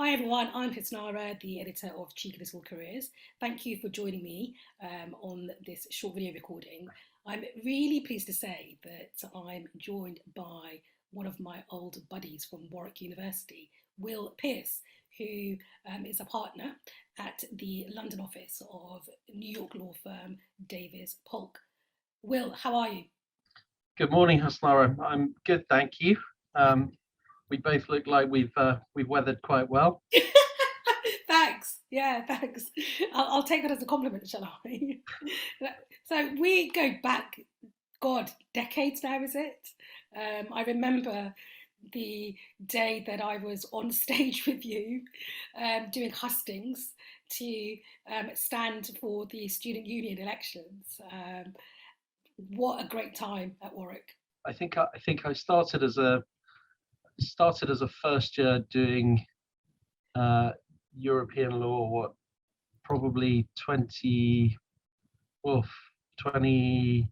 Hi everyone, I'm Hisnara, the editor of Cheeky Little Careers. Thank you for joining me on this short video recording. I'm really pleased to say that I'm joined by one of my old buddies from Warwick University, Will Pearce, who is a partner at the London office of New York law firm Davis Polk. Will, how are you? Good morning, Hasnara. I'm good, thank you. We both look like we've weathered quite well. Thanks. Yeah, thanks. I'll take that as a compliment, shall I? So we go back, God, decades now, is it? I remember the day that I was on stage with you doing hustings to stand for the student union elections. What a great time at Warwick. I think I started as a first year doing European law. What, probably 20, well, 20,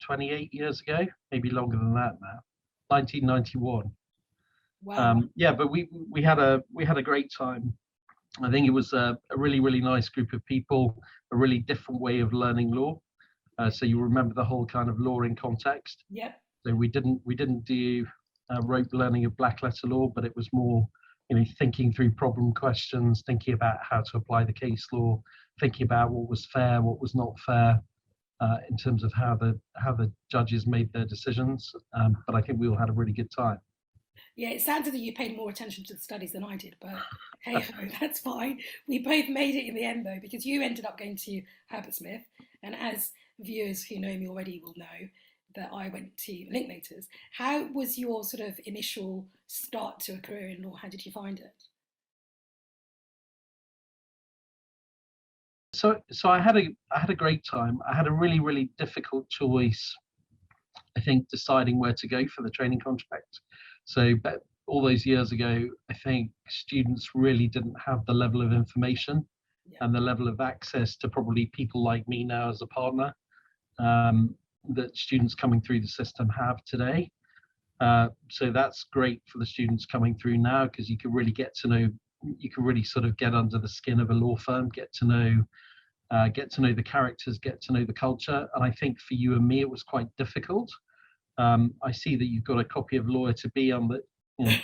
28 years ago, maybe longer than that now. 1991. Wow. Yeah, but we had a great time. I think it was a really nice group of people, a really different way of learning law. So you remember the whole kind of law in context. Yep. So we didn't do rote learning of black letter law, but it was more, thinking through problem questions, thinking about how to apply the case law, thinking about what was fair, what was not fair, in terms of how the judges made their decisions. But I think we all had a really good time. Yeah, it sounds as though you paid more attention to the studies than I did, but hey ho, that's fine. We both made it in the end though, because you ended up going to Herbert Smith, and as viewers who know me already will know that I went to Linklaters. How was your sort of initial start to a career in law? How did you find it? So I had a great time. I had a really difficult choice, I think, deciding where to go for the training contract. So, but all those years ago, I think students really didn't have the level of information Yeah. and the level of access to probably people like me now as a partner, um, that students coming through the system have today. So that's great for the students coming through now, because you can really you can really sort of get under the skin of a law firm, get to know the characters, get to know the culture. And I think for you and me, it was quite difficult. I see that you've got a copy of Lawyer to Be on the, Yes.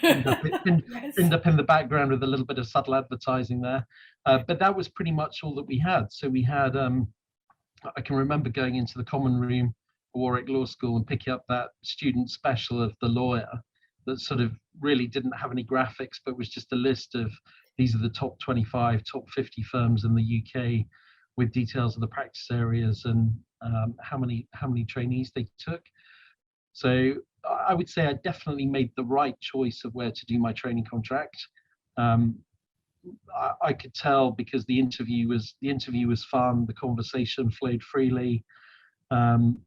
pinned up in the background with a little bit of subtle advertising there. But that was pretty much all that we had. So we had, I can remember going into the common room at Warwick Law School and picking up that student special of the lawyer that sort of really didn't have any graphics, but was just a list of, these are the top 25, top 50 firms in the UK, with details of the practice areas and how many trainees they took. So I would say I definitely made the right choice of where to do my training contract. Um, I could tell because the interview was fun, the conversation flowed freely. Um,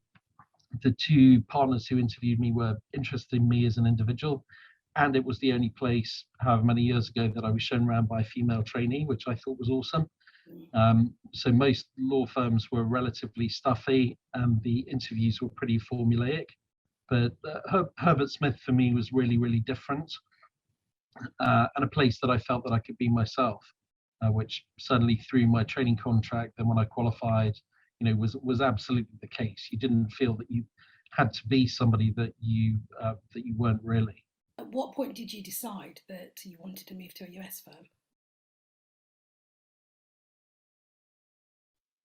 the two partners who interviewed me were interested in me as an individual, and it was the only place, however many years ago, that I was shown around by a female trainee, which I thought was awesome. So most law firms were relatively stuffy, and the interviews were pretty formulaic. But Herbert Smith for me was really different, and a place that I felt that I could be myself, which certainly through my training contract and when I qualified, was absolutely the case. You didn't feel that you had to be somebody that you weren't really. At what point did you decide that you wanted to move to a US firm?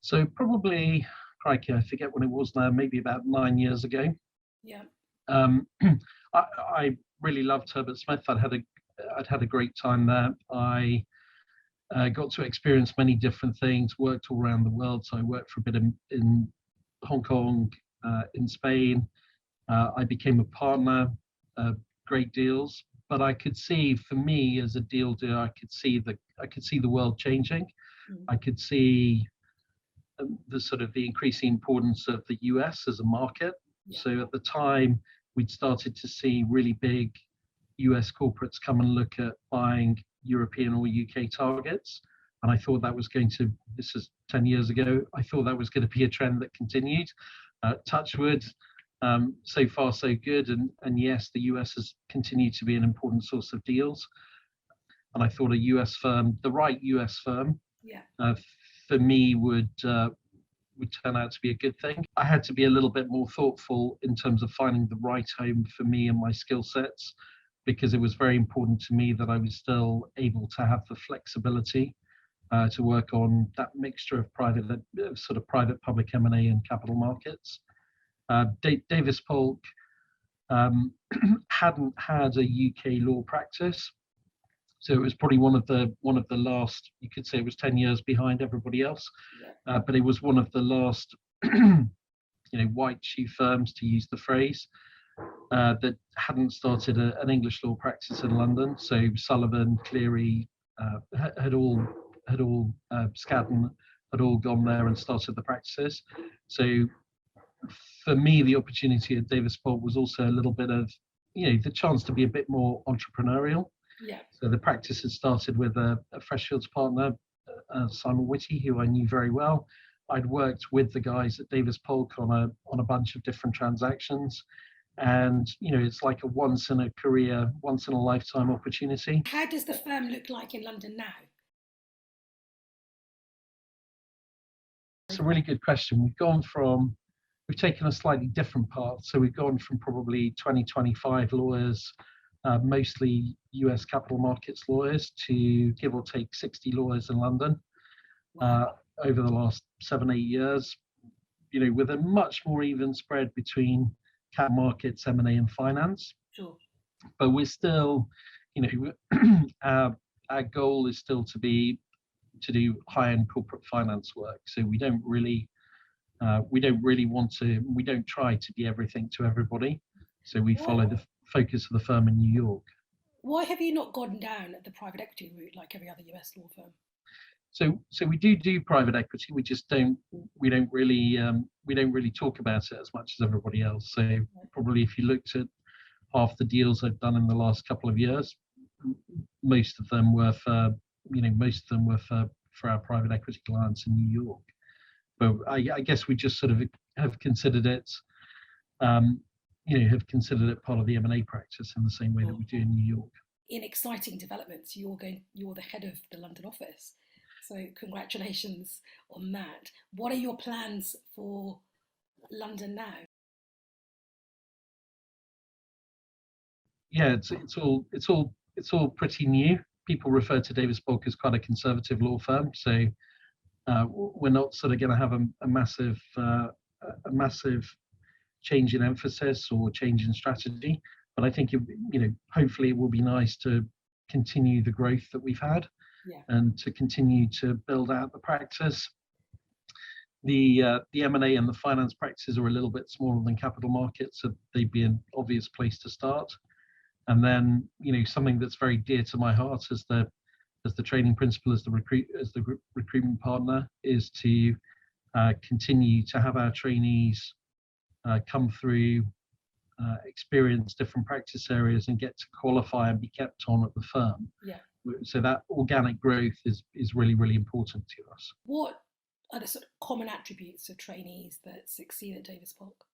So probably, crikey, I forget when it was now, maybe about 9 years ago. Yeah. Um, I really loved Herbert Smith. I'd had a great time there. I got to experience many different things, worked all around the world. So I worked for a bit in Hong Kong, in Spain. I became a partner, great deals. But I could see, for me as a deal doer, I could see the world changing. Mm. I could see the sort of the increasing importance of the US as a market. Yeah. So at the time, we'd started to see really big US corporates come and look at buying European or UK targets. And I thought that was this is 10 years ago, I thought that was going to be a trend that continued. Touch wood, so far so good. And yes, the US has continued to be an important source of deals. and I thought a US firm, the right US firm, Yeah. for me would turn out to be a good thing. I had to be a little bit more thoughtful in terms of finding the right home for me and my skill sets, because it was very important to me that I was still able to have the flexibility to work on that mixture of private public M&A and capital markets. Davis Polk hadn't had a UK law practice, so it was probably one of the last. You could say it was 10 years behind everybody else, but it was one of the last, white shoe firms, to use the phrase, that hadn't started an English law practice in London. So Sullivan, Cleary, Skadden had all gone there and started the practices. So for me, the opportunity at Davis Polk was also a little bit of, the chance to be a bit more entrepreneurial. Yeah. So the practice had started with a Freshfields partner, Simon Whitty, who I knew very well. I'd worked with the guys at Davis Polk on a bunch of different transactions, and it's like a once in a career, once in a lifetime opportunity. How does the firm look like in London now? It's a really good question. We've taken a slightly different path. So we've gone from probably 25 lawyers, mostly US capital markets lawyers, to give or take 60 lawyers in London over the last 7-8 years, with a much more even spread between cap markets, M&A and finance. Sure. But we're still, our goal is still to do high-end corporate finance work. So we don't try to be everything to everybody. So we follow the focus of the firm in New York. Why have you not gone down the private equity route like every other US law firm? So we do private equity. We just don't really talk about it as much as everybody else. So probably if you looked at half the deals I've done in the last couple of years, most of them were for our private equity clients in New York. But I guess we just sort of have considered it, part of the M&A practice in the same way that we do in New York. In exciting developments, you're the head of the London office. So congratulations on that. What are your plans for London now? Yeah, it's all pretty new. People refer to Davis Polk as quite a conservative law firm, so we're not sort of going to have a massive change in emphasis or change in strategy. But I think hopefully it will be nice to continue the growth that we've had, and to continue to build out the practice. The M&A and the finance practices are a little bit smaller than capital markets, so they'd be an obvious place to start. And then, something that's very dear to my heart as the training principal, as the recruitment partner, is to continue to have our trainees come through, experience different practice areas, and get to qualify and be kept on at the firm. Yeah. So that organic growth is really, really important to us. What are the sort of common attributes of trainees that succeed at Davis Polk?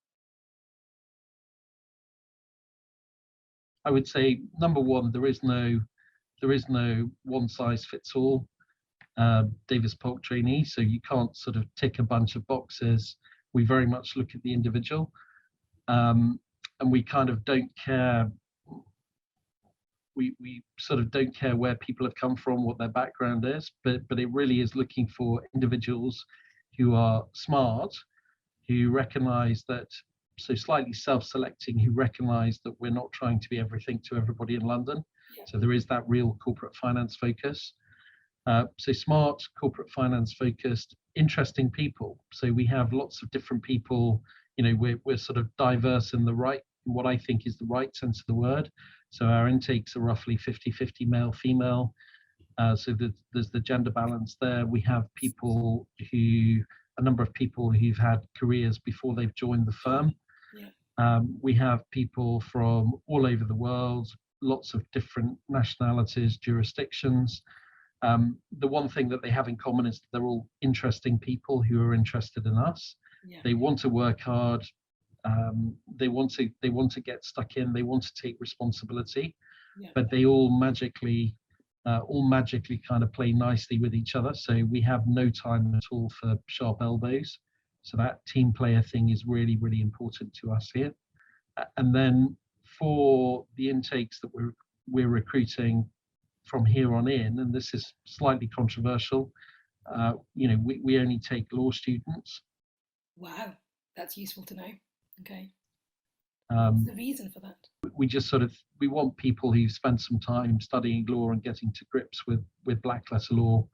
I would say, number one, there is no one size fits all Davis Polk trainee, so you can't sort of tick a bunch of boxes. We very much look at the individual, and we kind of don't care. We sort of don't care where people have come from, what their background is, but it really is looking for individuals who are smart, who recognise that, so slightly self-selecting, who recognise that we're not trying to be everything to everybody in London. Yeah. So there is that real corporate finance focus. So smart, corporate finance focused, interesting people. So we have lots of different people. We're sort of diverse in what I think is the right sense of the word. So our intakes are roughly 50-50 male, female. So there's the gender balance there. We have a number of people who've had careers before they've joined the firm. Yeah. We have people from all over the world, lots of different nationalities, jurisdictions. The one thing that they have in common is they're all interesting people who are interested in us. Yeah. They want to work hard. They want to get stuck in. They want to take responsibility, yeah. But they all magically all magically kind of play nicely with each other. So we have no time at all for sharp elbows. So that team player thing is really, really important to us here. And then for the intakes that we're recruiting from here on in, and this is slightly controversial, we only take law students. Wow, that's useful to know. Okay. What's the reason for that? We just we want people who've spent some time studying law and getting to grips with black letter law,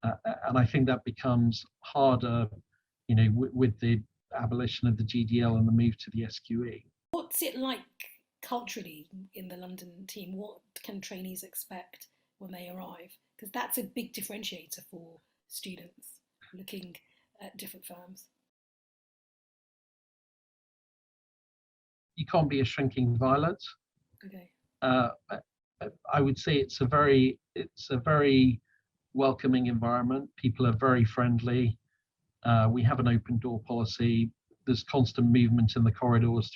and I think that becomes harder, with the abolition of the GDL and the move to the SQE. What's it like culturally in the London team? What can trainees expect when they arrive? Because that's a big differentiator for students looking at different firms. You can't be a shrinking violet. Okay. I would say it's a very welcoming environment. People are very friendly. We have an open door policy. There's constant movement in the corridors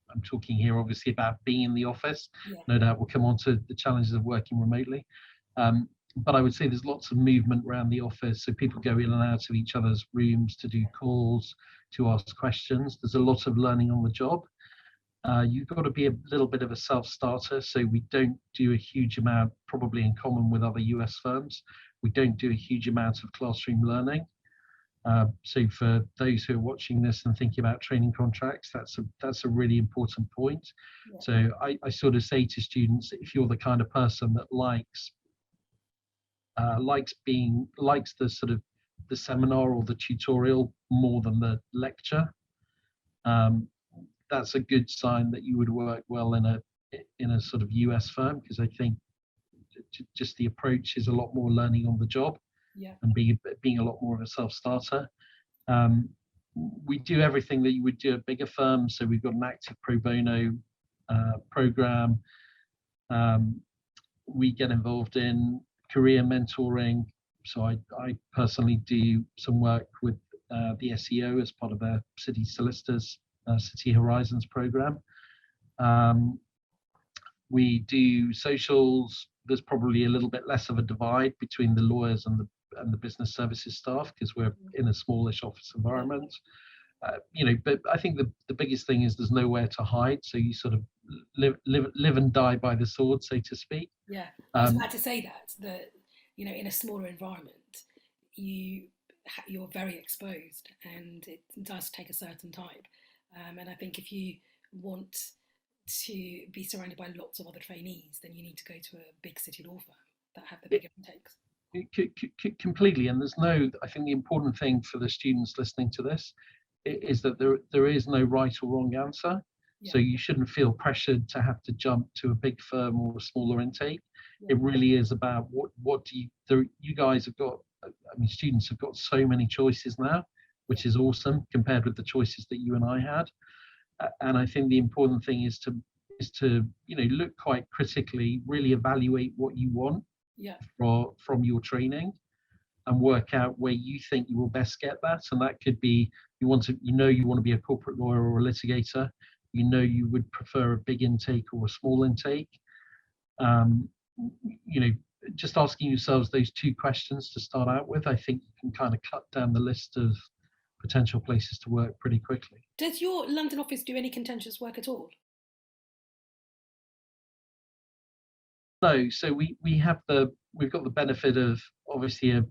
I'm talking here obviously about being in the office. Yeah. No doubt we'll come on to the challenges of working remotely. But I would say there's lots of movement around the office. So people go in and out of each other's rooms to do calls, to ask questions. There's a lot of learning on the job. You've got to be a little bit of a self-starter. So we don't do a huge amount, probably in common with other US firms, we don't do a huge amount of classroom learning. So for those who are watching this and thinking about training contracts, that's a really important point. Yeah. So I sort of say to students, if you're the kind of person that likes the sort of the seminar or the tutorial more than the lecture, that's a good sign that you would work well in a sort of US firm, because I think just the approach is a lot more learning on the job. Yeah. And being a lot more of a self-starter. We do everything that you would do at bigger firms. So we've got an active pro bono program. We get involved in career mentoring. So I personally do some work with the SEO as part of their City Solicitors City Horizons program. We do socials. There's probably a little bit less of a divide between the lawyers and the business services staff, because we're in a smallish office environment. But I think the biggest thing is there's nowhere to hide, so you sort of live and die by the sword, so to speak. Yeah, I was about to say that in a smaller environment, you're very exposed, and it does take a certain type. And I think if you want to be surrounded by lots of other trainees, then you need to go to a big city law firm that have the bigger intakes. Completely, and I think the important thing for the students listening to this is that there is no right or wrong answer. Yeah. So you shouldn't feel pressured to have to jump to a big firm or a smaller intake. Yeah. It really is about what do you guys have got. I mean, students have got so many choices now, which is awesome compared with the choices that you and I had. And I think the important thing is to look quite critically, really evaluate what you want. Yeah. From your training, and work out where you think you will best get that. And that could be you want to be a corporate lawyer or a litigator. You would prefer a big intake or a small intake. Just asking yourselves those two questions to start out with, I think you can kind of cut down the list of potential places to work pretty quickly. Does your London office do any contentious work at all? No, so we've got the benefit of obviously a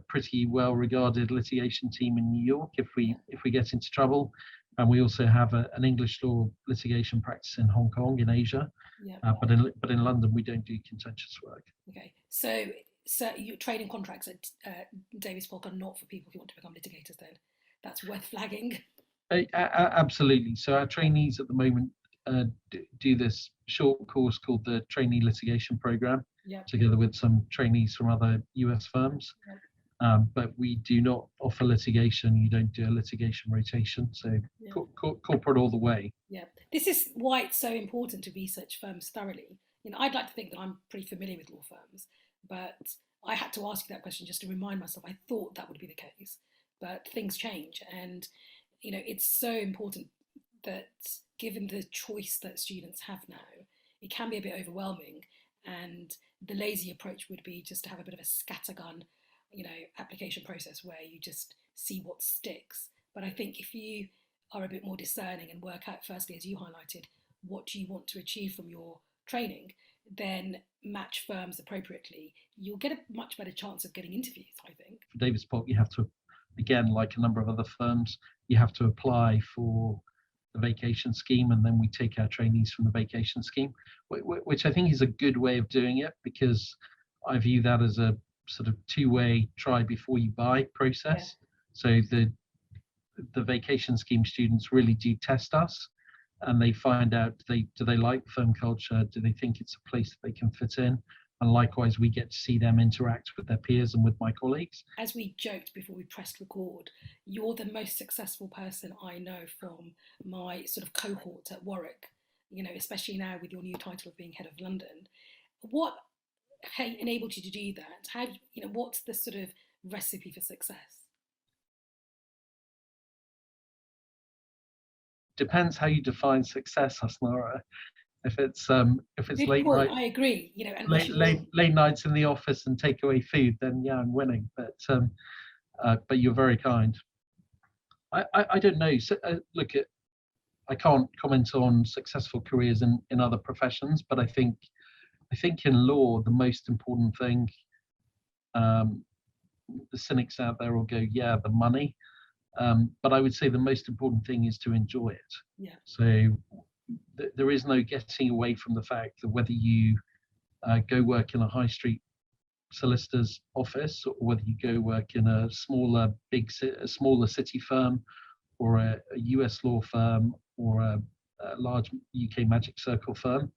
pretty well-regarded litigation team in New York if we get into trouble, and we also have an English law litigation practice in Hong Kong in Asia. Yeah. But in London we don't do contentious work. Okay, so your trading contracts at Davis Polk are not for people who want to become litigators. Then that's worth flagging. Absolutely. So our trainees at the moment do this short course called the Trainee Litigation Program, together with some trainees from other US firms. But we do not offer litigation. You don't do a litigation rotation. So corporate all the way. Yeah, this is why it's so important to research firms thoroughly. I'd like to think that I'm pretty familiar with law firms, but I had to ask you that question just to remind myself. I thought that would be the case, but things change, and it's so important that given the choice that students have now, it can be a bit overwhelming, and the lazy approach would be just to have a bit of a scattergun, application process where you just see what sticks. But I think if you are a bit more discerning and work out, firstly, as you highlighted, what you want to achieve from your training, then match firms appropriately, you'll get a much better chance of getting interviews, I think. For Davis Polk, you have to, again, like a number of other firms, you have to apply for the vacation scheme, and then we take our trainees from the vacation scheme, which I think is a good way of doing it, because I view that as a sort of two-way try before you buy process. So the vacation scheme students really do test us, and they find out, do they like firm culture, do they think it's a place that they can fit in, and likewise we get to see them interact with their peers and with my colleagues. As we joked before we pressed record, you're the most successful person I know from my sort of cohort at Warwick, especially now with your new title of being head of London. What enabled you to do that? What's the sort of recipe for success? Depends how you define success, Hasnara. If it's Good late point. night, I agree. And late nights in the office and takeaway food, then yeah, I'm winning. But you're very kind. I don't know. So, I can't comment on successful careers in other professions, but I think in law the most important thing. The cynics out there will go, yeah, the money. But I would say the most important thing is to enjoy it. Yeah. So there is no getting away from the fact that whether you go work in a high street solicitor's office, or whether you go work in a smaller city firm, or a US law firm, or a large UK Magic Circle firm,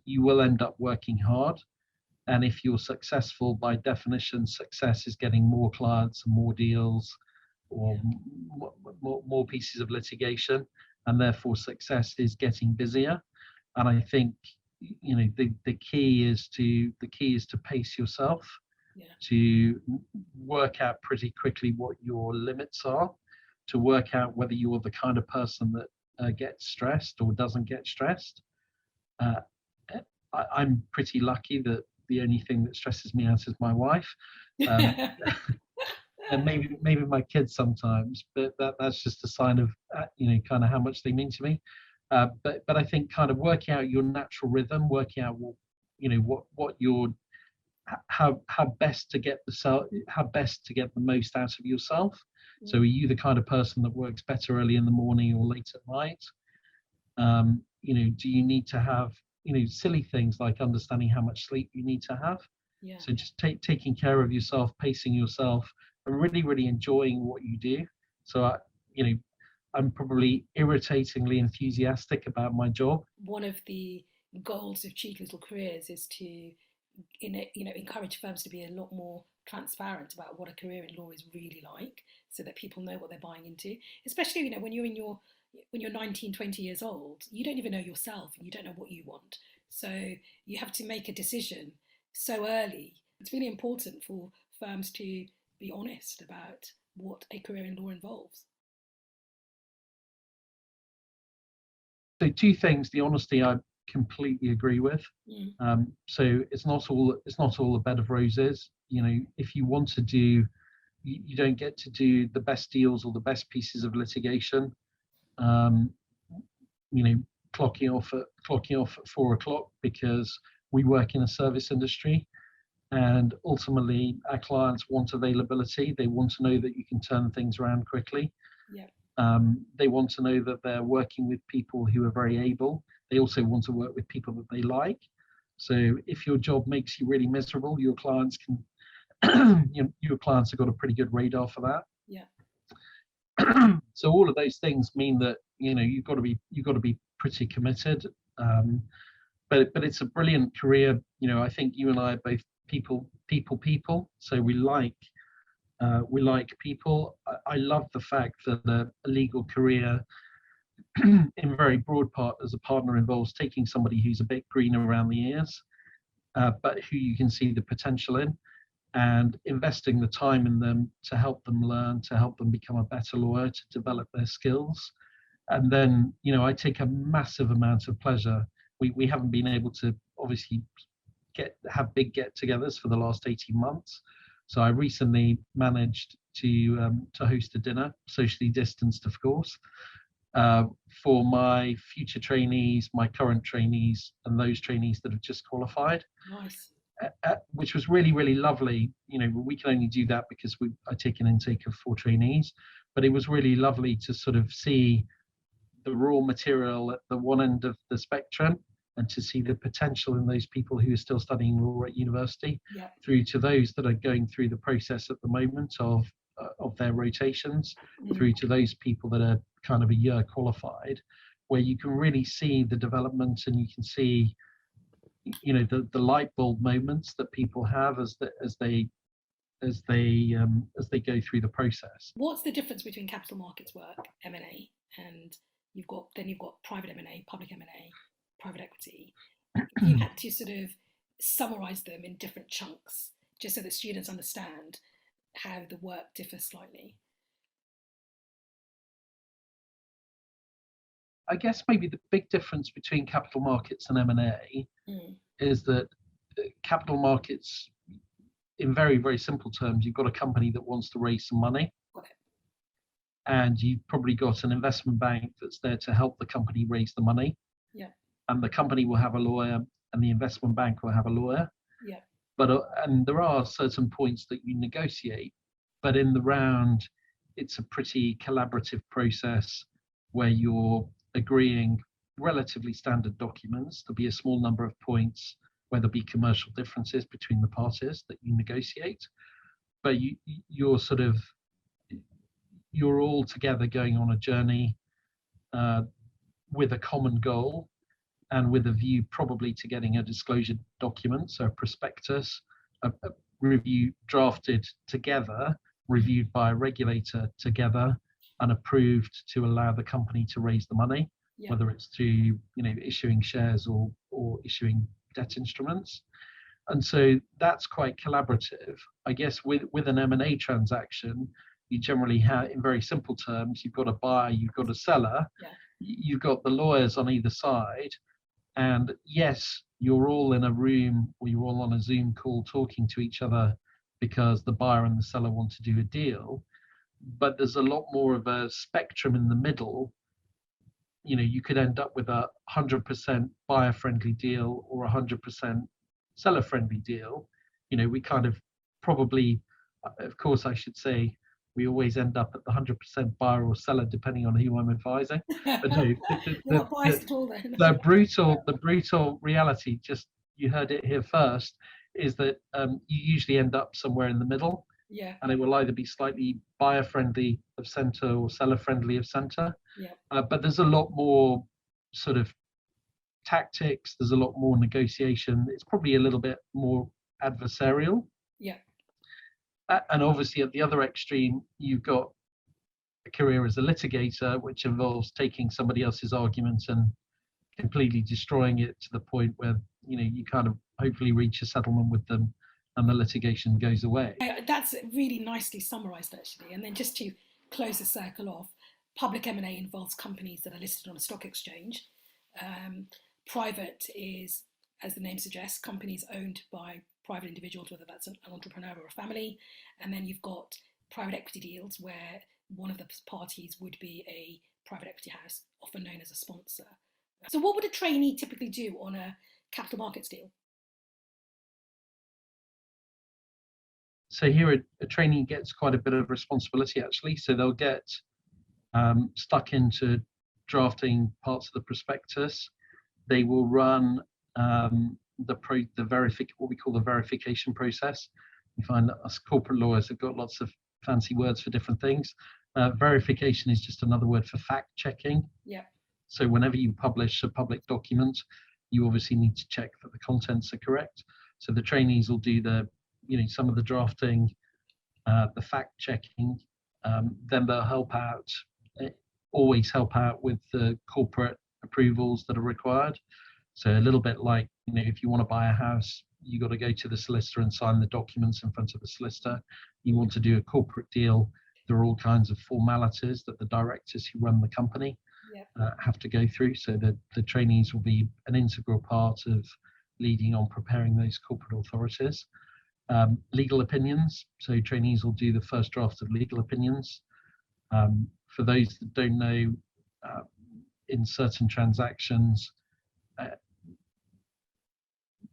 you will end up working hard. And if you're successful, by definition, success is getting more clients and more deals, or more pieces of litigation, and therefore success is getting busier. And I think the key is to pace yourself, to work out pretty quickly what your limits are, to work out whether you're the kind of person that gets stressed or doesn't get stressed. I'm pretty lucky that the only thing that stresses me out is my wife. And maybe my kids sometimes, but that's just a sign of kind of how much they mean to me. But I think kind of working out your natural rhythm, working out what your how best to get the most out of yourself. So are you the kind of person that works better early in the morning or late at night? Do you need to have silly things like understanding how much sleep you need to have? So just taking care of yourself, pacing yourself, and really, really enjoying what you do. So I'm probably irritatingly enthusiastic about my job. One of the goals of Cheeky Little Careers is to encourage firms to be a lot more transparent about what a career in law is really like, so that people know what they're buying into. Especially when you're 19, 20 years old, you don't even know yourself and you don't know what you want. So you have to make a decision so early. It's really important for firms to be honest about what a career in law involves. So two things: the honesty, I completely agree with. So it's not all a bed of roses. If you want to do, you don't get to do the best deals or the best pieces of litigation. Clocking off at 4 o'clock, because we work in a service industry, and ultimately our clients want availability. They want to know that you can turn things around quickly. They want to know that they're working with people who are very able. They also want to work with people that they like. So if your job makes you really miserable, your clients your clients have got a pretty good radar for that. So all of those things mean that you've got to be pretty committed. But it's a brilliant career. I think you and I are both people. So we like people. I love the fact that a legal career, in very broad part, as a partner, involves taking somebody who's a bit green around the ears, but who you can see the potential in, and investing the time in them to help them learn, to help them become a better lawyer, to develop their skills. And then, I take a massive amount of pleasure. We haven't been able to obviously have big get-togethers for the last 18 months. So I recently managed to host a dinner, socially distanced, of course, for my future trainees, my current trainees, and those trainees that have just qualified. Nice. Which was really, really lovely. You know, we can only do that because I take an intake of 4 trainees, but it was really lovely to sort of see the raw material at the one end of the spectrum, and to see the potential in those people who are still studying law at university, through to those that are going through the process at the moment of their rotations, through to those people that are kind of a year qualified, where you can really see the development, and you can see, you know, the light bulb moments that people have as they go through the process. What's the difference between capital markets work, M&A, and you've got private M&A, public M&A, private equity? If you had to sort of summarize them in different chunks, just so that students understand how the work differs slightly. I guess maybe the big difference between capital markets and M&A is that capital markets, in very, very simple terms, you've got a company that wants to raise some money. And you've probably got an investment bank that's there to help the company raise the money. And the company will have a lawyer, and the investment bank will have a lawyer. But and there are certain points that you negotiate, but in the round, it's a pretty collaborative process where you're agreeing relatively standard documents. There'll be a small number of points where there'll be commercial differences between the parties that you negotiate, but you're all together going on a journey with a common goal, and with a view probably to getting a disclosure document, so a prospectus, a review drafted together, reviewed by a regulator together, and approved to allow the company to raise the money, whether it's through, you know, issuing shares or issuing debt instruments. And so that's quite collaborative. I guess with an M&A transaction, you generally have, in very simple terms, you've got a buyer, you've got a seller, you've got the lawyers on either side, and yes, you're all in a room, or you're all on a Zoom call talking to each other because the buyer and the seller want to do a deal, but there's a lot more of a spectrum in the middle. You know, you could end up with a 100% buyer-friendly deal or 100% seller-friendly deal. You know, we kind of probably, of course, I should say, we always end up at the 100% buyer or seller, depending on who I'm advising. But no, not biased at all then. The brutal reality, just you heard it here first, is that you usually end up somewhere in the middle. And it will either be slightly buyer-friendly of centre or seller-friendly of centre. But there's a lot more sort of tactics. There's a lot more negotiation. It's probably a little bit more adversarial. And obviously at the other extreme, you've got a career as a litigator, which involves taking somebody else's arguments and completely destroying it to the point where, you know, you kind of hopefully reach a settlement with them and the litigation goes away. That's really nicely summarised, actually. And then just to close the circle off, public M&A involves companies that are listed on a stock exchange. Private is, as the name suggests, companies owned by private individuals, whether that's an entrepreneur or a family. And then you've got private equity deals where one of the parties would be a private equity house, often known as a sponsor. So what would a trainee typically do on a capital markets deal? So here a trainee gets quite a bit of responsibility, actually. So they'll get stuck into drafting parts of the prospectus. They will run what we call the verification process. You find that us corporate lawyers have got lots of fancy words for different things. Verification is just another word for fact checking. So whenever you publish a public document, you obviously need to check that the contents are correct. So the trainees will do some of the drafting, the fact checking. Then they'll always help out with the corporate approvals that are required. So a little bit like, if you want to buy a house, you got to go to the solicitor and sign the documents in front of the solicitor. You want to do a corporate deal, there are all kinds of formalities that the directors who run the company have to go through. So the trainees will be an integral part of leading on preparing those corporate authorities. Legal opinions, so trainees will do the first draft of legal opinions. For those that don't know, in certain transactions,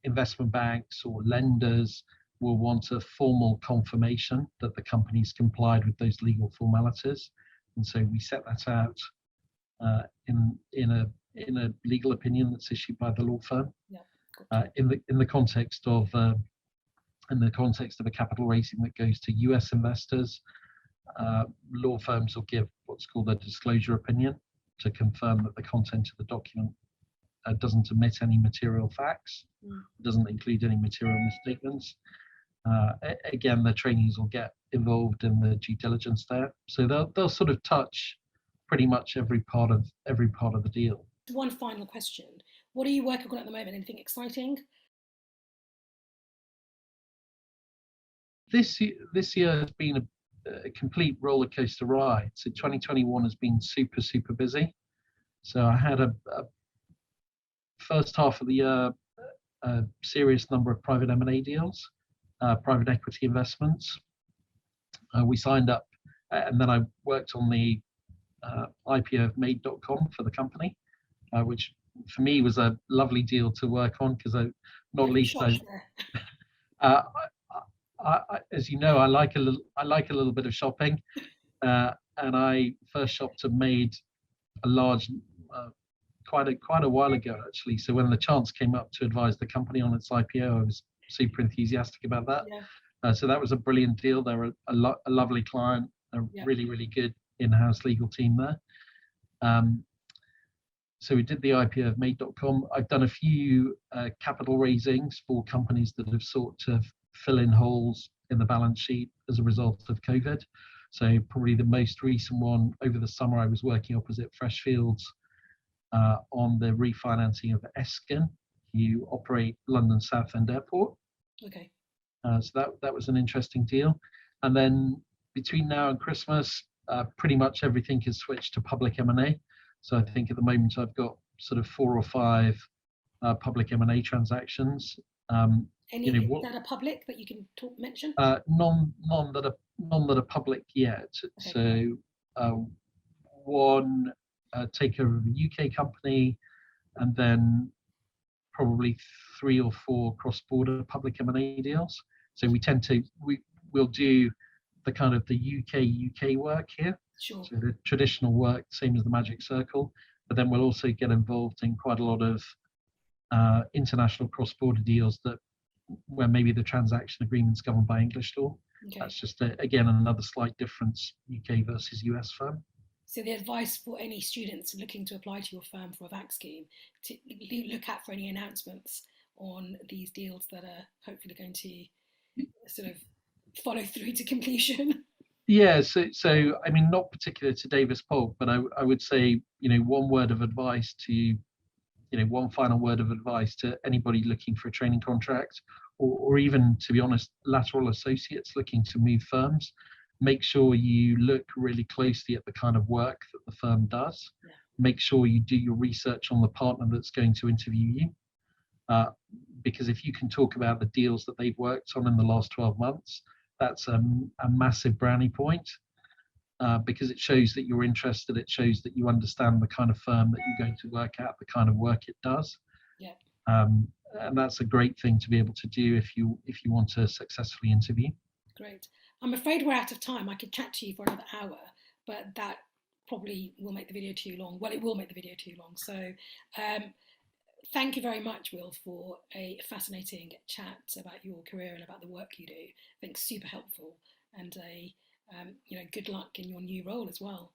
investment banks or lenders will want a formal confirmation that the company's complied with those legal formalities, and so we set that out in a legal opinion that's issued by the law firm. Yeah. In the context of a capital raising that goes to US investors, law firms will give what's called a disclosure opinion to confirm that the content of the document doesn't omit any material facts, doesn't include any material misstatements. Again, the trainees will get involved in the due diligence there, so they'll sort of touch pretty much every part of the deal. One final question: what are you working on at the moment? Anything exciting? This year has been a complete roller coaster ride. So 2021 has been super busy. So I had a first half of the year a serious number of private M&A deals, private equity investments. We signed up, and then I worked on the IPO of Made.com for the company, which for me was a lovely deal to work on because as you know, I like a little bit of shopping, and I first shopped at Made a large, quite a while ago actually. So when the chance came up to advise the company on its IPO, I was super enthusiastic about that. Yeah. So that was a brilliant deal. They were a lovely client, a really good in-house legal team there. So we did the IPO of Made.com. I've done a few capital raisings for companies that have sought to fill in holes in the balance sheet as a result of COVID. So probably the most recent one over the summer, I was working opposite Freshfields on the refinancing of Eskin, who operate London Southend Airport. Okay. So that was an interesting deal. And then between now and Christmas, pretty much everything has switched to public M&A. So I think at the moment I've got sort of 4 or 5 public M&A transactions. Any that are public that you can mention? None that are public yet. Okay. So one takeover of a UK company, and then probably 3 or 4 cross-border public M&A deals. So we'll do the kind of the UK work here. Sure. So the traditional work, same as the Magic Circle, but then we'll also get involved in quite a lot of international cross-border deals where maybe the transaction agreement's governed by English law. Okay. That's just again another slight difference, UK versus US firm. So the advice for any students looking to apply to your firm for a VAC scheme, to look out for any announcements on these deals that are hopefully going to sort of follow through to completion. Yeah, so I mean, not particular to Davis Polk, but I would say, one final word of advice to anybody looking for a training contract, or even, to be honest, lateral associates looking to move firms. Make sure you look really closely at the kind of work that the firm does. Yeah. Make sure you do your research on the partner that's going to interview you. Because if you can talk about the deals that they've worked on in the last 12 months, that's a massive brownie point, because it shows that you're interested. It shows that you understand the kind of firm that you're going to work at, the kind of work it does. Yeah. And that's a great thing to be able to do if you want to successfully interview. Great. I'm afraid we're out of time. I could chat to you for another hour, but that probably will make the video too long. Well, it will make the video too long. So thank you very much, Will, for a fascinating chat about your career and about the work you do. I think super helpful, and good luck in your new role as well.